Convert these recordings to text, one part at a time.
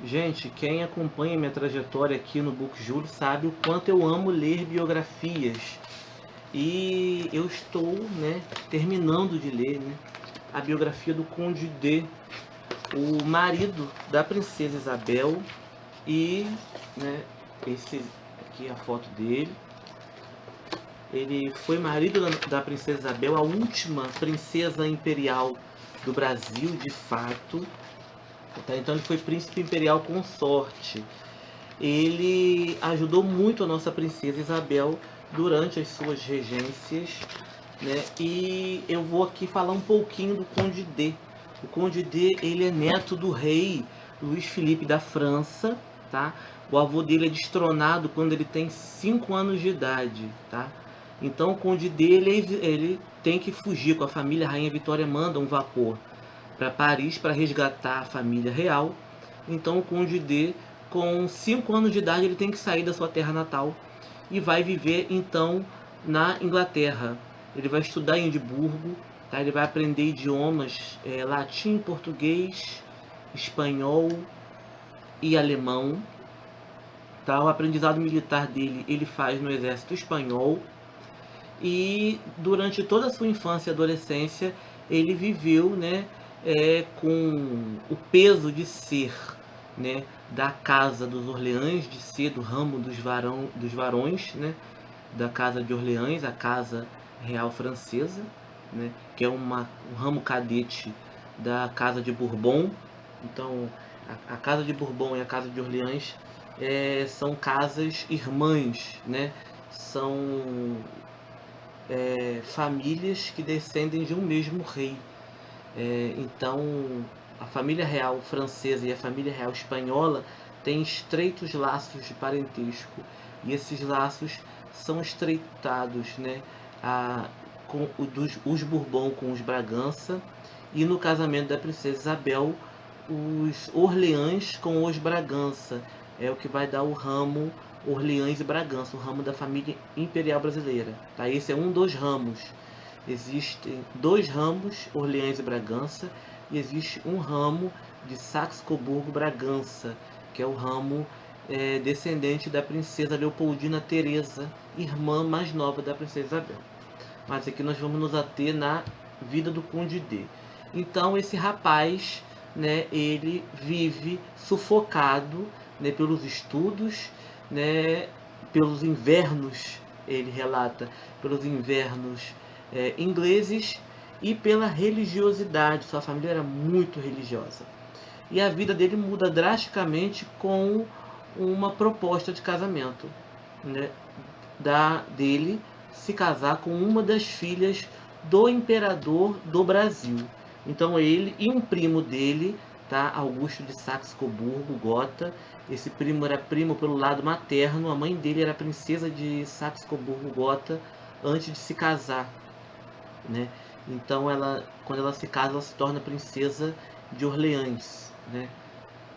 Gente, quem acompanha minha trajetória aqui no Book Júlio sabe o quanto eu amo ler biografias. E eu estou, terminando de ler, a biografia do Conde D, o marido da princesa Isabel. E, esse aqui é a foto dele. Ele foi marido da princesa Isabel, a última princesa imperial do Brasil, de fato. Então ele foi príncipe imperial consorte. Ele ajudou muito a nossa princesa Isabel durante as suas regências, E eu vou aqui falar um pouquinho do Conde D. O Conde D, ele é neto do rei Luís Felipe da França, tá? O avô dele é destronado quando ele tem 5 anos de idade, tá? Então o Conde D, ele tem que fugir com a família. A rainha Vitória manda um vapor para Paris para resgatar a família real. Então o Conde D, com 5 anos de idade, ele tem que sair da sua terra natal e vai viver então na Inglaterra. Ele vai estudar em Edimburgo, tá? Ele vai aprender idiomas, latim, português, espanhol e alemão. Tá? O aprendizado militar dele ele faz no exército espanhol. E durante toda a sua infância e adolescência ele viveu, com o peso de ser, da casa dos Orleans, de ser do ramo dos varões, da casa de Orleans, a casa real francesa, que é um ramo cadete da casa de Bourbon. Então a casa de Bourbon e a casa de Orleans são casas irmãs, são famílias que descendem de um mesmo rei. Então, a família real francesa e a família real espanhola têm estreitos laços de parentesco. E esses laços são estreitados, com os Bourbon com os Bragança, e no casamento da princesa Isabel, os Orleans com os Bragança. É o que vai dar o ramo Orleans e Bragança, o ramo da família imperial brasileira. Tá? Esse é um dos ramos. Existem 2 ramos, Orleans e Bragança, e existe um ramo de Saxe-Coburgo-Bragança, que é o ramo descendente da princesa Leopoldina Teresa, irmã mais nova da princesa Isabel. Mas aqui nós vamos nos ater na vida do Conde D. Então esse rapaz, ele vive sufocado, pelos estudos, pelos invernos, ele relata, pelos invernos ingleses e pela religiosidade. Sua família era muito religiosa. E a vida dele muda drasticamente com uma proposta de casamento, dele se casar com uma das filhas do imperador do Brasil. Então ele e um primo dele, tá? Augusto de Saxe-Coburgo, Gotha. Esse primo era primo pelo lado materno. A mãe dele era princesa de Saxe-Coburgo, Gotha, antes de se casar, Então quando ela se casa, ela se torna princesa de Orleans,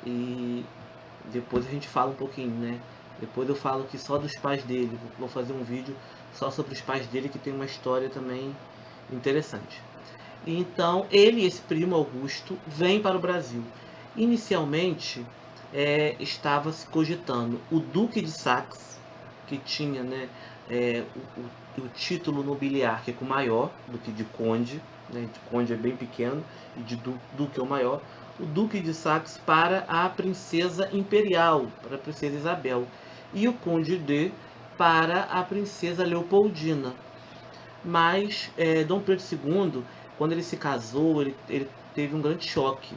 E depois a gente fala um pouquinho, Depois eu falo que só dos pais dele. Vou fazer um vídeo só sobre os pais dele, que tem uma história também interessante. Então ele e esse primo Augusto vêm para o Brasil. Inicialmente estava se cogitando o Duque de Saxe, que tinha o título nobiliárquico maior do que de conde, de conde é bem pequeno e de duque é o maior. O Duque de Saxe para a princesa imperial, para a princesa Isabel, e o Conde D para a princesa Leopoldina. Mas Dom Pedro II, quando ele se casou, ele teve um grande choque,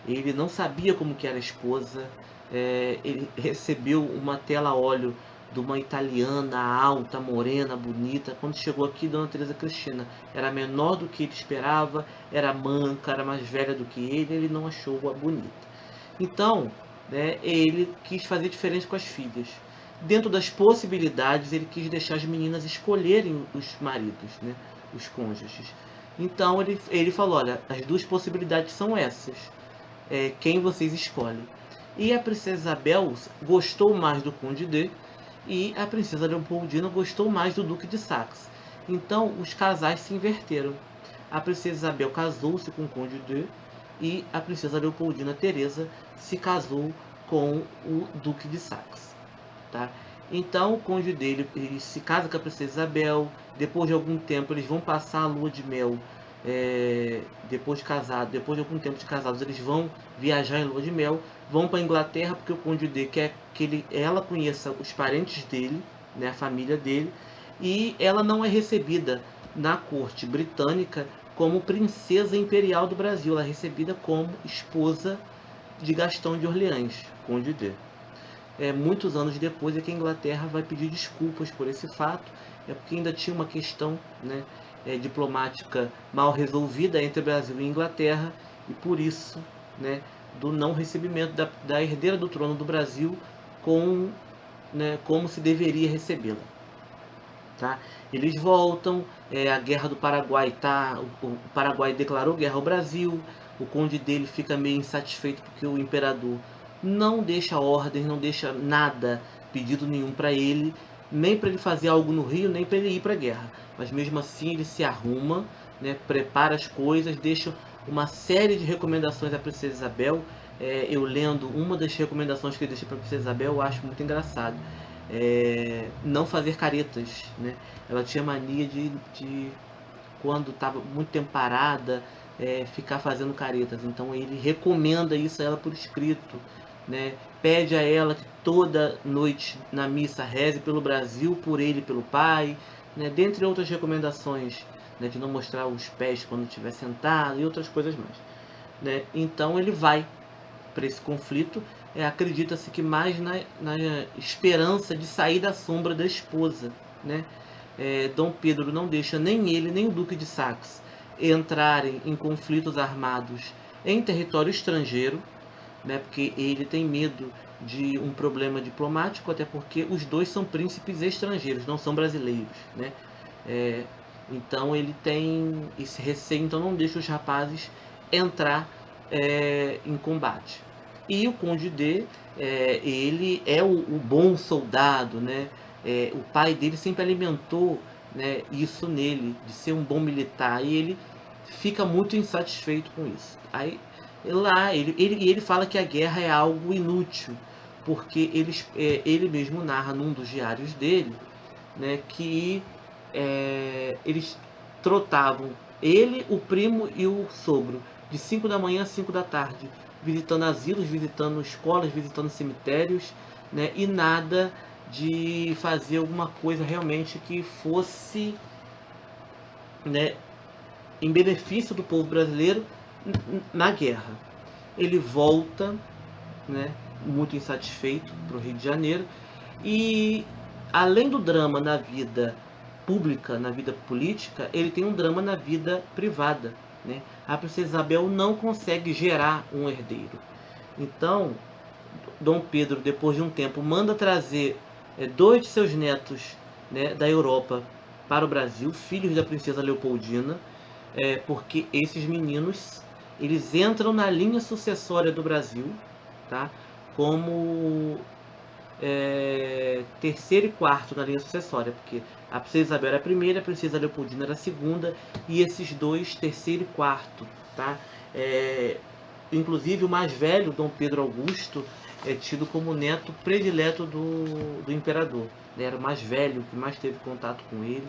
Ele não sabia como que era a esposa. Ele recebeu uma tela a óleo de uma italiana alta, morena, bonita. Quando chegou aqui, Dona Teresa Cristina era menor do que ele esperava, era manca, era mais velha do que ele não achou-a bonita. Então, ele quis fazer diferente com as filhas. Dentro das possibilidades, ele quis deixar as meninas escolherem os maridos, os cônjuges. Então ele falou, olha, as 2 possibilidades são essas. Quem vocês escolhem? E a princesa Isabel gostou mais do Conde D, e a princesa Leopoldina gostou mais do Duque de Saxe. Então os casais se inverteram. A princesa Isabel casou-se com o Conde D, e a princesa Leopoldina Teresa se casou com o Duque de Saxe, tá? Então o cônjuge dele ele se casa com a princesa Isabel. Depois de algum tempo eles vão passar a lua de mel. Depois de algum tempo de casados, eles vão viajar em lua de mel, vão para a Inglaterra porque o cônjuge dele quer que ela conheça os parentes dele, né, a família dele, e ela não é recebida na corte britânica como princesa imperial do Brasil, ela é recebida como esposa de Gastão de Orleans, cônjuge dele. Muitos anos depois é que a Inglaterra vai pedir desculpas por esse fato, porque ainda tinha uma questão, né, diplomática mal resolvida entre Brasil e Inglaterra, e por isso, né, do não recebimento da herdeira do trono do Brasil como se deveria recebê-la. Tá? Eles voltam, a Guerra do Paraguai, o Paraguai declarou guerra ao Brasil, o conde dele fica meio insatisfeito porque o imperador não deixa ordem, não deixa nada, pedido nenhum para ele, nem para ele fazer algo no Rio, nem para ele ir para a guerra. Mas mesmo assim ele se arruma, né, prepara as coisas, deixa uma série de recomendações à princesa Isabel. Eu lendo uma das recomendações que ele deixa para a princesa Isabel, eu acho muito engraçado. Não fazer caretas, né? Ela tinha mania de quando estava muito tempo parada, ficar fazendo caretas. Então ele recomenda isso a ela por escrito, né? Pede a ela que toda noite na missa reze pelo Brasil, por ele e pelo pai, né? Dentre outras recomendações, né? De não mostrar os pés quando estiver sentado e outras coisas mais, né? Então ele vai para esse conflito. Acredita-se que mais na esperança de sair da sombra da esposa, né? Dom Pedro não deixa nem ele nem o Duque de Saxe entrarem em conflitos armados em território estrangeiro, né? Porque ele tem medo de um problema diplomático, até porque os dois são príncipes estrangeiros, não são brasileiros, né? Então ele tem esse receio, então não deixa os rapazes entrar em combate. E o Conde D, ele é o bom soldado, né? O pai dele sempre alimentou, né, isso nele, de ser um bom militar, e ele fica muito insatisfeito com isso. Aí lá ele fala que a guerra é algo inútil, porque ele mesmo narra num dos diários dele, né, que eles trotavam, ele, o primo e o sogro, de 5 da manhã a 5 da tarde, visitando asilos, visitando escolas, visitando cemitérios, né, e nada de fazer alguma coisa realmente que fosse, né, em benefício do povo brasileiro na guerra. Ele volta, né, muito insatisfeito para o Rio de Janeiro, e além do drama na vida pública, na vida política, ele tem um drama na vida privada, né? A princesa Isabel não consegue gerar um herdeiro. Então, Dom Pedro, depois de um tempo, manda trazer 2 de seus netos, né, da Europa para o Brasil, filhos da princesa Leopoldina, porque esses meninos eles entram na linha sucessória do Brasil, tá? Como terceiro e quarto na linha sucessória, porque a princesa Isabel era a primeira, a princesa Leopoldina era a segunda, e esses dois, terceiro e quarto, tá? Inclusive o mais velho, Dom Pedro Augusto, é tido como neto predileto do imperador, né? Era o mais velho, que mais teve contato com ele.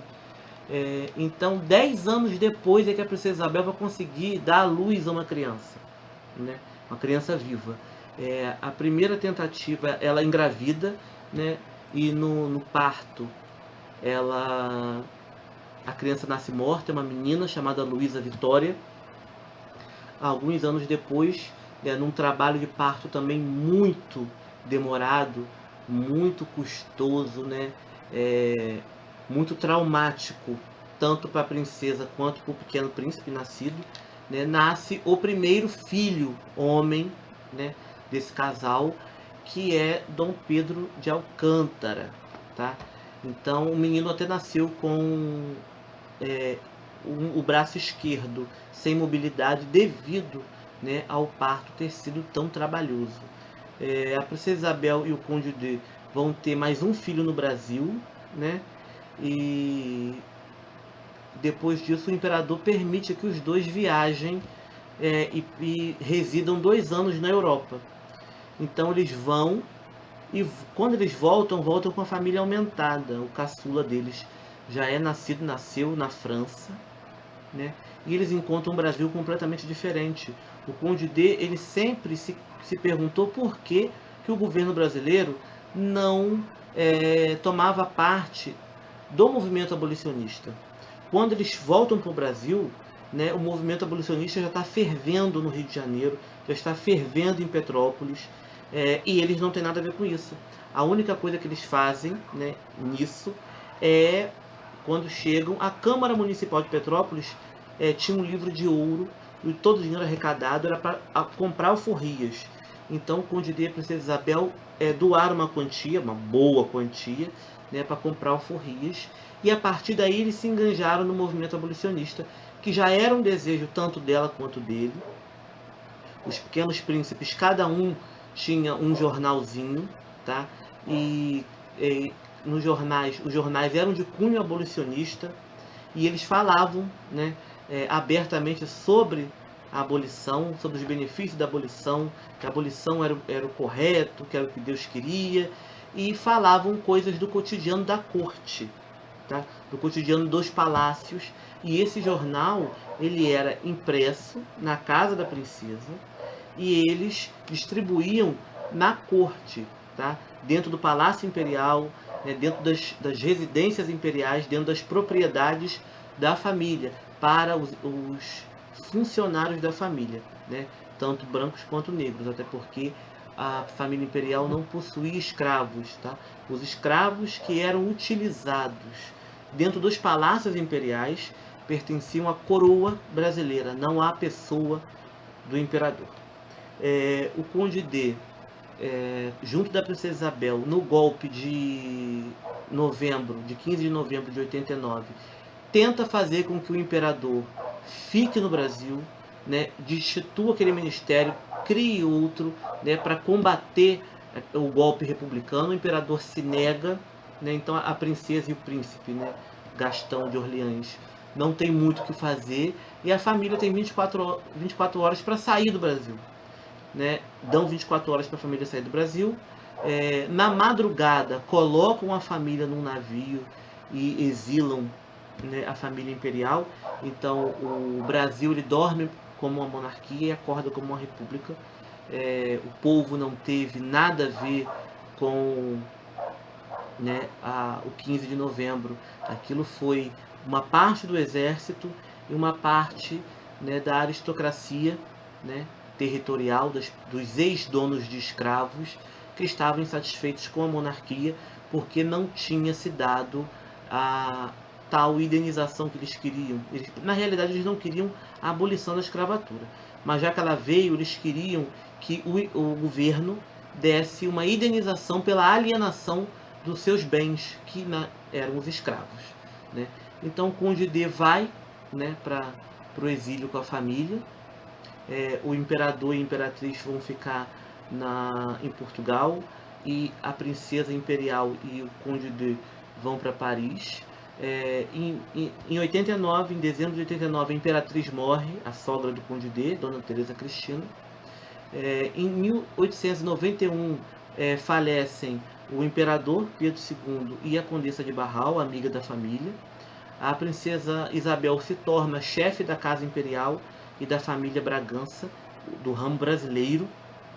Então 10 anos depois é que a princesa Isabel vai conseguir dar à luz a uma criança, né? Uma criança viva. A primeira tentativa, ela engravida, né? E no parto a criança nasce morta, é uma menina chamada Luísa Vitória. Alguns anos depois, num trabalho de parto também muito demorado, muito custoso, né? Muito traumático, tanto para a princesa quanto para o pequeno príncipe nascido, né? Nasce o primeiro filho, homem, né, desse casal, que é Dom Pedro de Alcântara, tá? Então o menino até nasceu com o braço esquerdo sem mobilidade devido, né, ao parto ter sido tão trabalhoso. A princesa Isabel e o Conde D vão ter mais um filho no Brasil, né? E depois disso o imperador permite que os dois viajem e residam 2 anos na Europa. Então eles vão, e quando eles voltam com a família aumentada. O caçula deles já nasceu na França, né? E eles encontram um Brasil completamente diferente. O Conde D, ele sempre se perguntou por que o governo brasileiro não tomava parte do movimento abolicionista. Quando eles voltam para o Brasil, né, o movimento abolicionista já está fervendo no Rio de Janeiro, já está fervendo em Petrópolis, e eles não têm nada a ver com isso. A única coisa que eles fazem, né, nisso é, quando chegam, a Câmara Municipal de Petrópolis tinha um livro de ouro, e todo o dinheiro arrecadado era para comprar alforrias. Então o Conde D e a Princesa Isabel doaram uma quantia, uma boa quantia, né, para comprar alforrias, e a partir daí eles se enganjaram no movimento abolicionista, que já era um desejo tanto dela quanto dele. Os Pequenos Príncipes, cada um tinha um jornalzinho, tá? E nos jornais, os jornais eram de cunho abolicionista, e eles falavam, né, abertamente sobre a abolição, sobre os benefícios da abolição, que a abolição era o correto, que era o que Deus queria, e falavam coisas do cotidiano da corte, tá? Do cotidiano dos palácios. E esse jornal, ele era impresso na casa da princesa, e eles distribuíam na corte, tá? Dentro do Palácio Imperial, né? Dentro das residências imperiais, dentro das propriedades da família, para os funcionários da família, né? Tanto brancos quanto negros, até porque a família imperial não possuía escravos, tá? Os escravos que eram utilizados dentro dos palácios imperiais pertenciam à coroa brasileira, não à pessoa do imperador. O Conde D, junto da Princesa Isabel, no golpe de 15 de novembro de 89, tenta fazer com que o imperador fique no Brasil, né, destitua aquele ministério, crie outro, né, para combater o golpe republicano. O imperador se nega, né, então a princesa e o príncipe, né, Gastão de Orleans, não tem muito o que fazer, e a família tem 24 horas para sair do Brasil. Né? Dão 24 horas para a família sair do Brasil. Na madrugada, colocam a família num navio e exilam, né, a família imperial. Então o Brasil, ele dorme como uma monarquia e acorda como uma república. O povo não teve nada a ver com, né, o 15 de novembro. Aquilo foi uma parte do exército e uma parte, né, da aristocracia, né, territorial, dos ex-donos de escravos, que estavam insatisfeitos com a monarquia porque não tinha se dado a tal indenização que eles queriam. Na realidade, eles não queriam a abolição da escravatura, mas já que ela veio, eles queriam que o governo desse uma indenização pela alienação dos seus bens, que eram os escravos, né? Então o Conde D vai, né, para o exílio com a família. O imperador e a imperatriz vão ficar em Portugal, e a princesa imperial e o Conde D vão para Paris. Em 89, em dezembro de 89, a imperatriz morre, a sogra do Conde D, Dona Teresa Cristina. Em 1891, falecem o imperador Pedro II e a condessa de Barral, amiga da família. A princesa Isabel se torna chefe da casa imperial e da família Bragança, do ramo brasileiro,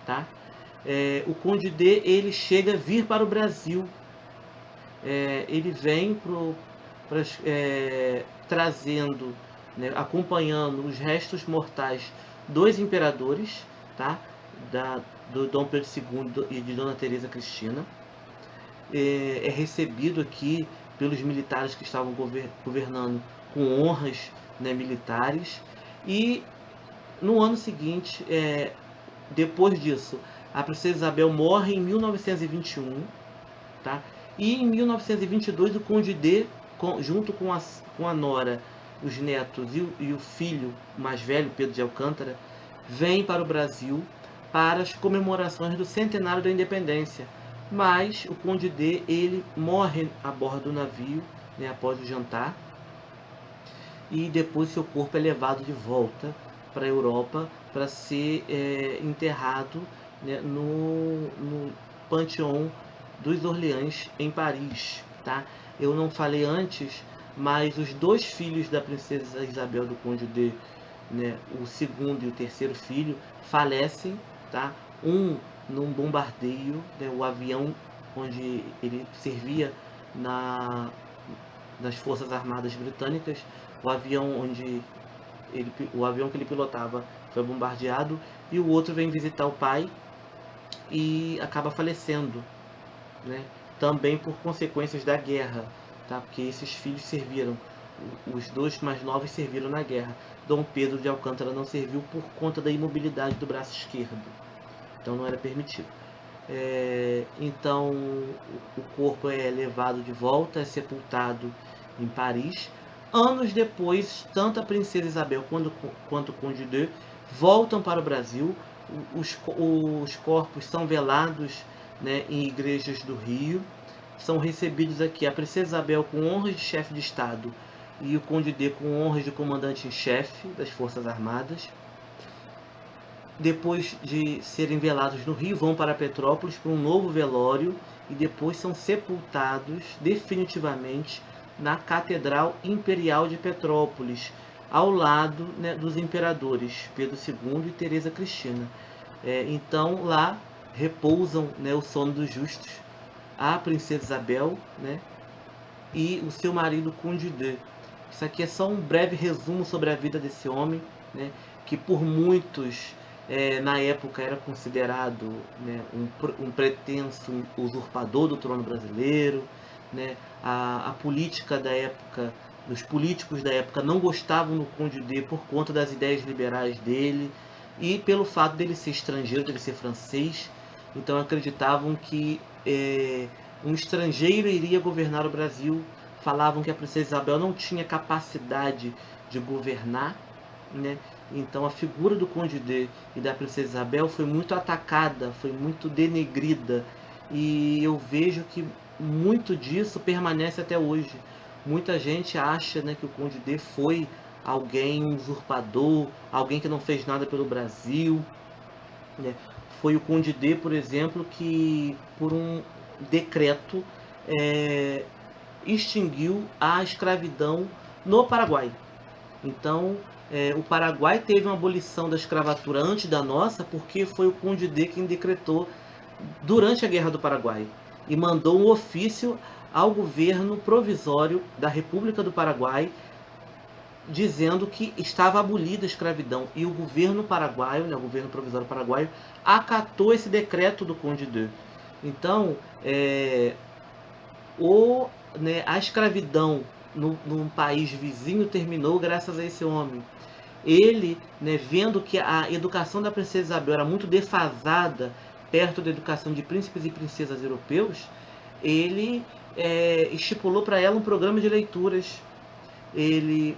tá? O Conde D, ele chega a vir para o Brasil. Ele vem trazendo, né, acompanhando os restos mortais dos imperadores, tá? Do Dom Pedro II e de Dona Teresa Cristina. É recebido aqui pelos militares que estavam governando com honras, né, militares. E no ano seguinte, depois disso, a princesa Isabel morre em 1921, tá? E em 1922 o Conde D, junto com a nora, os netos e o filho mais velho, Pedro de Alcântara, vem para o Brasil para as comemorações do centenário da independência. Mas o Conde D, ele morre a bordo do navio, né, após o jantar, e depois seu corpo é levado de volta para a Europa para ser enterrado, né, no Panteão dos Orleans, em Paris. Tá? Eu não falei antes, mas os dois filhos da princesa Isabel do Conde de, né, o segundo e o terceiro filho, falecem, tá? Um num bombardeio, né, o avião onde ele servia nas Forças Armadas Britânicas, o avião que ele pilotava foi bombardeado, e o outro vem visitar o pai e acaba falecendo, né? Também por consequências da guerra, tá? Porque esses filhos serviram, os dois mais novos serviram na guerra. Dom Pedro de Alcântara não serviu por conta da imobilidade do braço esquerdo, então não era permitido. Então o corpo é levado de volta, é sepultado em Paris. Anos depois, tanto a princesa Isabel quanto o Conde de voltam para o Brasil. Os corpos são velados, né, em igrejas do Rio. São recebidos aqui a princesa Isabel com honras de chefe de Estado e o Conde de com honras de comandante em chefe das Forças Armadas. Depois de serem velados no Rio, vão para Petrópolis para um novo velório e depois são sepultados definitivamente na Catedral Imperial de Petrópolis, ao lado, né, dos imperadores Pedro II e Teresa Cristina. Então lá repousam, né, o sono dos justos, a princesa Isabel, né, e o seu marido Conde de. Isso aqui é só um breve resumo sobre a vida desse homem, né, que por muitos na época era considerado, né, um pretenso usurpador do trono brasileiro, né. A política da época, os políticos da época não gostavam do Conde de por conta das ideias liberais dele e pelo fato dele ser estrangeiro, dele ser francês. Então acreditavam que um estrangeiro iria governar o Brasil. Falavam que a princesa Isabel não tinha capacidade de governar, né? Então a figura do Conde de e da princesa Isabel foi muito atacada, foi muito denegrida, e eu vejo que muito disso permanece até hoje. Muita gente acha, né, que o Conde de foi alguém, um usurpador, alguém que não fez nada pelo Brasil, né? Foi o Conde de, por exemplo, que por um decreto extinguiu a escravidão no Paraguai. Então, o Paraguai teve uma abolição da escravatura antes da nossa, porque foi o Conde de quem decretou durante a Guerra do Paraguai e mandou um ofício ao governo provisório da República do Paraguai dizendo que estava abolida a escravidão, e o governo paraguaio, né, o governo provisório paraguaio, acatou esse decreto do Conde de. Então, a escravidão num país vizinho terminou graças a esse homem. Ele, né, vendo que a educação da princesa Isabel era muito defasada perto da educação de príncipes e princesas europeus, ele estipulou para ela um programa de leituras. Ele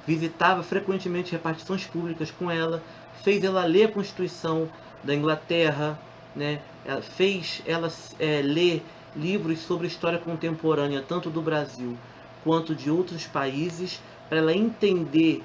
visitava frequentemente repartições públicas com ela, fez ela ler a Constituição da Inglaterra, né? Fez ela ler livros sobre história contemporânea, tanto do Brasil quanto de outros países, para ela entender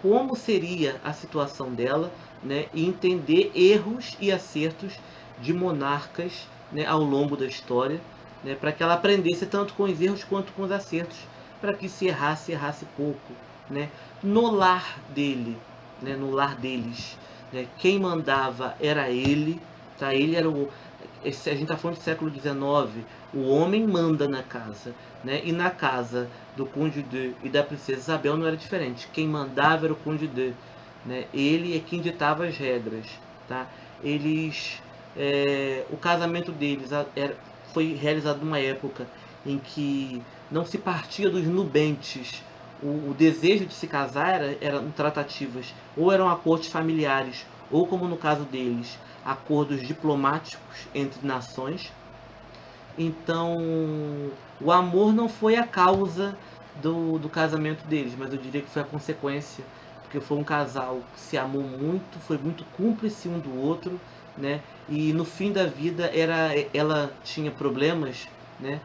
como seria a situação dela, né? E entender erros e acertos de monarcas, né, ao longo da história, né? Para que ela aprendesse tanto com os erros quanto com os acertos, para que se errasse pouco, né? No lar dele, né, no lar deles, né, quem mandava era ele, tá? Ele era a gente está falando do século XIX, o homem manda na casa, né? E na casa do Conde de e da princesa Isabel não era diferente, quem mandava era o Conde de, né? Ele é quem ditava as regras, tá? O casamento deles foi realizado numa época em que não se partia dos nubentes. O desejo de se casar eram tratativas, ou eram acordos familiares, ou, como no caso deles, acordos diplomáticos entre nações. Então, o amor não foi a causa do casamento deles, mas eu diria que foi a consequência, porque foi um casal que se amou muito, foi muito cúmplice um do outro, né? E no fim da vida ela tinha problemas, né,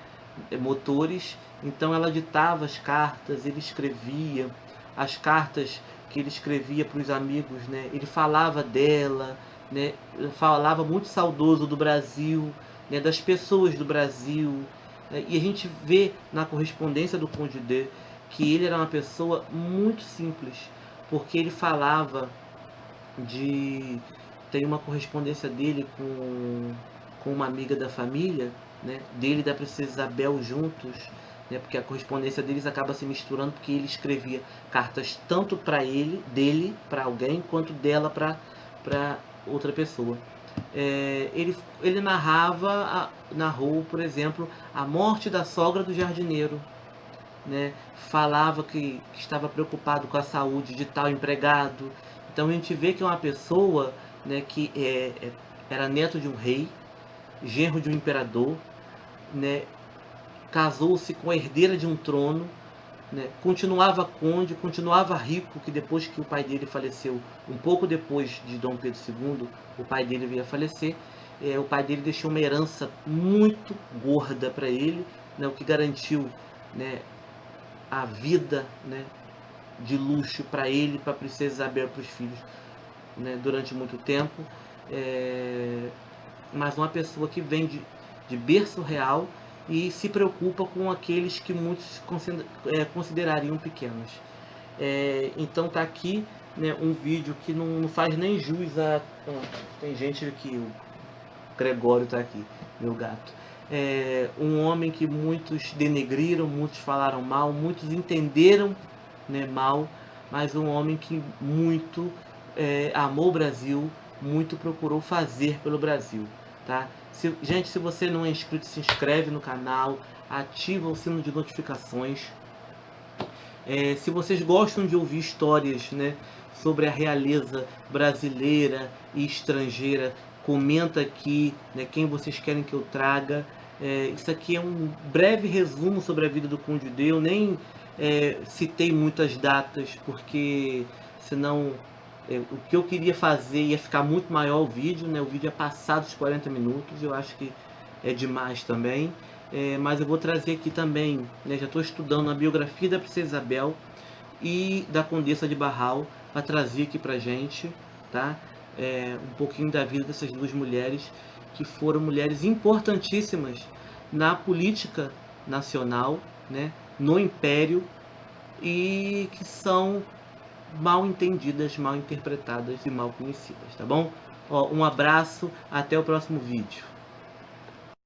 motores, então ela ditava as cartas, ele escrevia. As cartas que ele escrevia para os amigos, né? Ele falava dela, né? Ele falava muito saudoso do Brasil, né? Das pessoas do Brasil, né? E a gente vê na correspondência do Conde D que ele era uma pessoa muito simples, porque ele falava de... Tem uma correspondência dele com uma amiga da família, né? Dele e da princesa Isabel juntos, né? Porque a correspondência deles acaba se misturando, porque ele escrevia cartas tanto para ele, dele para alguém, quanto dela para outra pessoa. Ele narrou, por exemplo, a morte da sogra do jardineiro, né? Falava que estava preocupado com a saúde de tal empregado. Então a gente vê que é uma pessoa, né, que era neto de um rei, genro de um imperador, né, casou-se com a herdeira de um trono, né, continuava conde, continuava rico, que depois que o pai dele faleceu, um pouco depois de Dom Pedro II, o pai dele veio a falecer, o pai dele deixou uma herança muito gorda para ele, né, o que garantiu, né, a vida, né, de luxo para ele, para a princesa Isabel e para os filhos, né, durante muito tempo. Mas uma pessoa que vem de berço real e se preocupa com aqueles que muitos considerariam pequenos. Então tá aqui, né, um vídeo que não faz nem jus a... Tem gente aqui, o Gregório tá aqui, meu gato. Um homem que muitos denegriram, muitos falaram mal, muitos entenderam, né, mal, mas um homem que muito amou o Brasil, muito procurou fazer pelo Brasil, tá? Gente, se você não é inscrito, se inscreve no canal, ativa o sino de notificações. Se vocês gostam de ouvir histórias, né, sobre a realeza brasileira e estrangeira, comenta aqui, né, quem vocês querem que eu traga. Isso aqui é um breve resumo sobre a vida do Conde D. Eu nem citei muitas datas, porque senão o que eu queria fazer ia ficar muito maior o vídeo, né? O vídeo é passado dos 40 minutos, eu acho que é demais também. Mas eu vou trazer aqui também, né, já estou estudando a biografia da princesa Isabel e da Condessa de Barral, para trazer aqui pra gente, tá? Um pouquinho da vida dessas duas mulheres, que foram mulheres importantíssimas na política nacional, né, no Império, e que são mal entendidas, mal interpretadas e mal conhecidas, tá bom? Um abraço, até o próximo vídeo.